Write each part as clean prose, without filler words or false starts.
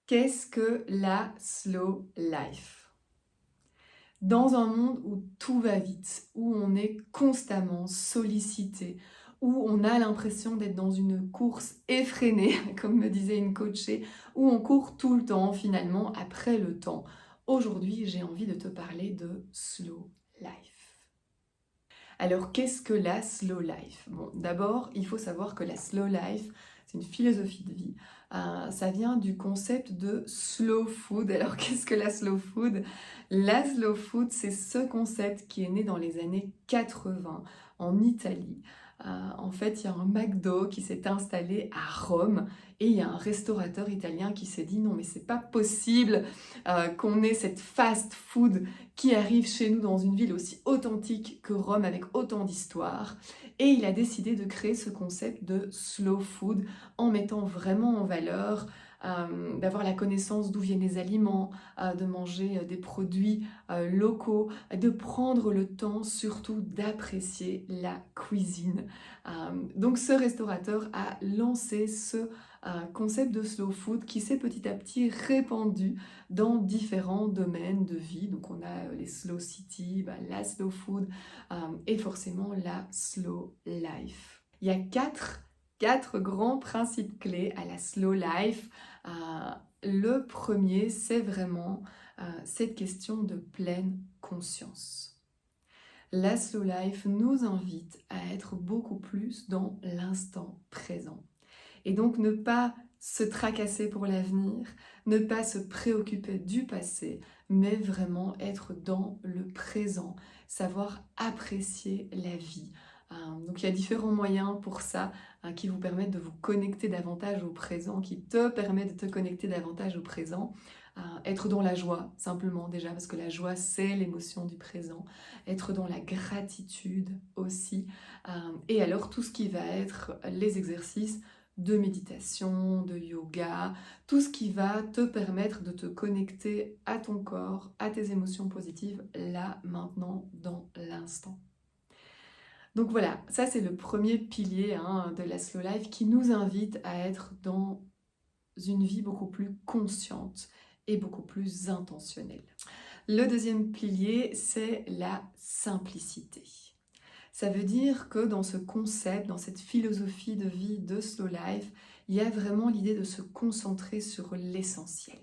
Qu'est-ce que la slow life? Dans un monde où tout va vite, où on est constamment sollicité, où on a l'impression d'être dans une course effrénée, comme me disait une coachée, où on court tout le temps finalement après le temps. Aujourd'hui, j'ai envie de te parler de slow life. Alors, qu'est-ce que la slow life? Bon, d'abord, il faut savoir que la slow life, c'est une philosophie de vie. Ça vient du concept de slow food. Alors, qu'est-ce que la slow food? La slow food, c'est ce concept qui est né dans les années 80 en Italie. En fait, il y a un McDo qui s'est installé à Rome et il y a un restaurateur italien qui s'est dit non, mais c'est pas possible qu'on ait cette fast food qui arrive chez nous dans une ville aussi authentique que Rome avec autant d'histoire. Et il a décidé de créer ce concept de slow food en mettant vraiment en valeur d'avoir la connaissance d'où viennent les aliments, de manger des produits locaux, de prendre le temps surtout d'apprécier la cuisine. Donc ce restaurateur a lancé ce concept de slow food qui s'est petit à petit répandu dans différents domaines de vie. Donc on a les slow city, la slow food et forcément la slow life. Il y a quatre grands principes clés à la slow life. Le premier, c'est vraiment cette question de pleine conscience. La slow life nous invite à être beaucoup plus dans l'instant présent. Et donc ne pas se tracasser pour l'avenir, ne pas se préoccuper du passé, mais vraiment être dans le présent, savoir apprécier la vie. Donc il y a différents moyens pour ça qui vous permettent de vous connecter davantage au présent, qui te permettent de te connecter davantage au présent. Être dans la joie, simplement déjà, parce que la joie, c'est l'émotion du présent. Être dans la gratitude aussi. Et alors tout ce qui va être les exercices de méditation, de yoga, tout ce qui va te permettre de te connecter à ton corps, à tes émotions positives, là, maintenant, dans l'instant. Donc voilà, ça c'est le premier pilier de la slow life qui nous invite à être dans une vie beaucoup plus consciente et beaucoup plus intentionnelle. Le deuxième pilier, c'est la simplicité. Ça veut dire que dans ce concept, dans cette philosophie de vie de slow life, il y a vraiment l'idée de se concentrer sur l'essentiel.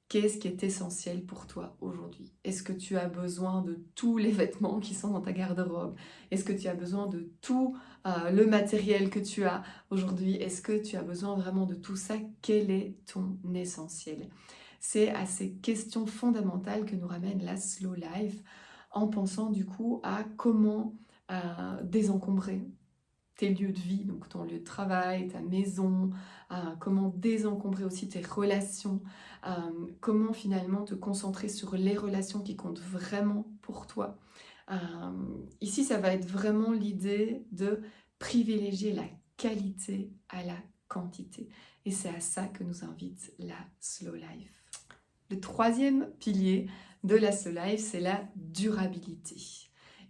Qu'est-ce qui est essentiel pour toi aujourd'hui? Est-ce que tu as besoin de tous les vêtements qui sont dans ta garde-robe? Est-ce que tu as besoin de tout le matériel que tu as aujourd'hui? Est-ce que tu as besoin vraiment de tout ça? Quel est ton essentiel? C'est à ces questions fondamentales que nous ramène la slow life en pensant du coup à comment désencombrer tes lieux de vie, donc ton lieu de travail, ta maison, comment désencombrer aussi tes relations, comment finalement te concentrer sur les relations qui comptent vraiment pour toi. Ici, ça va être vraiment l'idée de privilégier la qualité à la quantité. Et c'est à ça que nous invite la slow life. Le troisième pilier de la slow life, c'est la durabilité.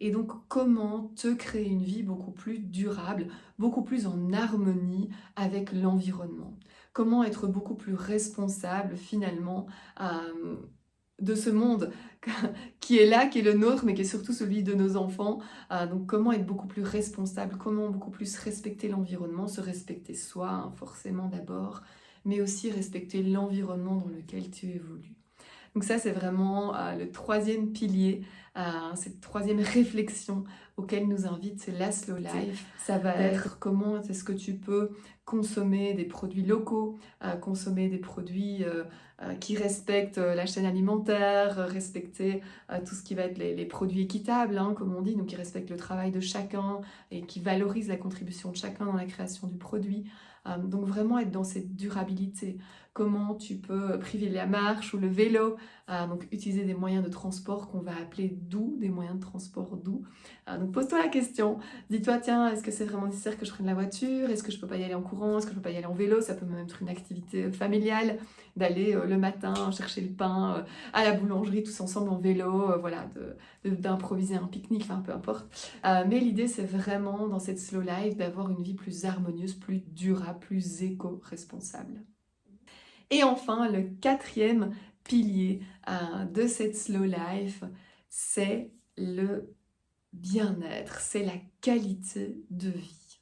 Et donc, comment te créer une vie beaucoup plus durable, beaucoup plus en harmonie avec l'environnement? Comment être beaucoup plus responsable finalement de ce monde qui est là, qui est le nôtre, mais qui est surtout celui de nos enfants. Donc comment être beaucoup plus responsable, comment beaucoup plus respecter l'environnement, se respecter soi, forcément d'abord, mais aussi respecter l'environnement dans lequel tu évolues. Donc ça, c'est vraiment le troisième pilier, cette troisième réflexion auquel nous invite la slow life. Ça va être comment est-ce que tu peux consommer des produits locaux, consommer des produits qui respectent la chaîne alimentaire, respecter tout ce qui va être les produits équitables, comme on dit, donc qui respectent le travail de chacun et qui valorisent la contribution de chacun dans la création du produit. Donc vraiment être dans cette durabilité. Comment tu peux privilégier la marche ou le vélo, donc utiliser des moyens de transport qu'on va appeler doux, des moyens de transport doux. Donc pose-toi la question, dis-toi tiens, est-ce que c'est vraiment nécessaire que je prenne la voiture? Est-ce que je peux pas y aller en courant? Est-ce que je peux pas y aller en vélo? Ça peut même être une activité familiale, d'aller le matin chercher le pain à la boulangerie tous ensemble en vélo, voilà, d'improviser un pique-nique, enfin peu importe. Mais l'idée c'est vraiment dans cette slow life d'avoir une vie plus harmonieuse, plus durable, plus éco-responsable. Et enfin, le quatrième pilier de cette slow life, c'est le bien-être, c'est la qualité de vie.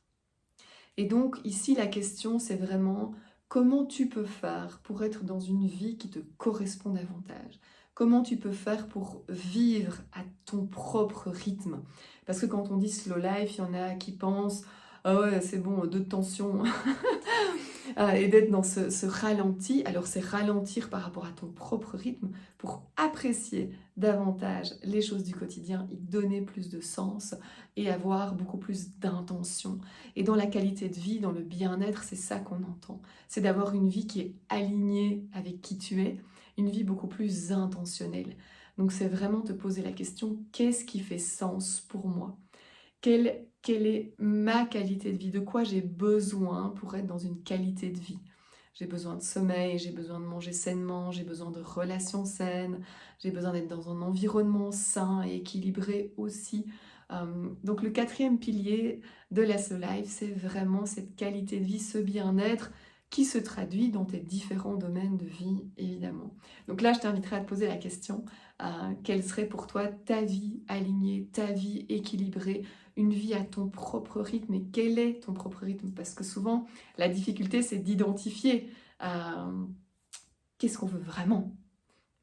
Et donc ici, la question, c'est vraiment comment tu peux faire pour être dans une vie qui te correspond davantage. Comment tu peux faire pour vivre à ton propre rythme. Parce que quand on dit slow life, il y en a qui pensent ah ouais, c'est bon, deux tensions, et d'être dans ce ralenti. Alors c'est ralentir par rapport à ton propre rythme pour apprécier davantage les choses du quotidien, y donner plus de sens et avoir beaucoup plus d'intention. Et dans la qualité de vie, dans le bien-être, c'est ça qu'on entend. C'est d'avoir une vie qui est alignée avec qui tu es, une vie beaucoup plus intentionnelle. Donc c'est vraiment te poser la question, qu'est-ce qui fait sens pour moi ? Quelle est ma qualité de vie? De quoi j'ai besoin pour être dans une qualité de vie? J'ai besoin de sommeil, j'ai besoin de manger sainement, j'ai besoin de relations saines, j'ai besoin d'être dans un environnement sain et équilibré aussi. Donc le quatrième pilier de la Slow Life, c'est vraiment cette qualité de vie, ce bien-être qui se traduit dans tes différents domaines de vie, évidemment. Donc là, je t'inviterai à te poser la question, quelle serait pour toi ta vie alignée, ta vie équilibrée, une vie à ton propre rythme. Et quel est ton propre rythme? Parce que souvent, la difficulté, c'est d'identifier qu'est-ce qu'on veut vraiment.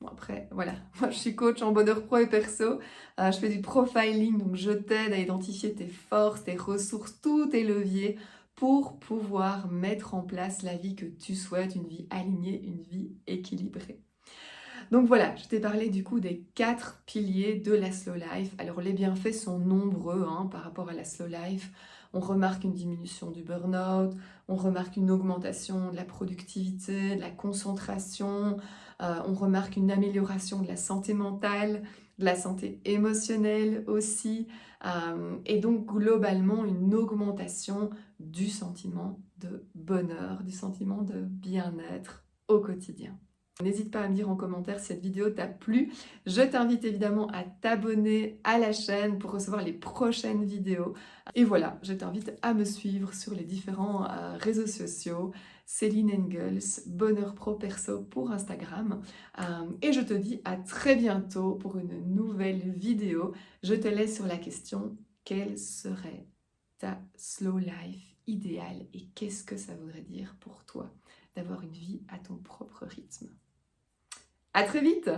Bon après, voilà, moi je suis coach en bonheur pro et perso, je fais du profiling, donc je t'aide à identifier tes forces, tes ressources, tous tes leviers pour pouvoir mettre en place la vie que tu souhaites, une vie alignée, une vie équilibrée. Donc voilà, je t'ai parlé du coup des 4 piliers de la slow life. Alors les bienfaits sont nombreux par rapport à la slow life. On remarque une diminution du burn-out, on remarque une augmentation de la productivité, de la concentration, on remarque une amélioration de la santé mentale, de la santé émotionnelle aussi, et donc globalement une augmentation du sentiment de bonheur, du sentiment de bien-être au quotidien. N'hésite pas à me dire en commentaire si cette vidéo t'a plu. Je t'invite évidemment à t'abonner à la chaîne pour recevoir les prochaines vidéos. Et voilà, je t'invite à me suivre sur les différents réseaux sociaux. Céline Engels, Bonheur Pro Perso pour Instagram. Et je te dis à très bientôt pour une nouvelle vidéo. Je te laisse sur la question, quelle serait ta slow life idéale et qu'est-ce que ça voudrait dire pour toi d'avoir une vie à ton propre rythme? À très vite!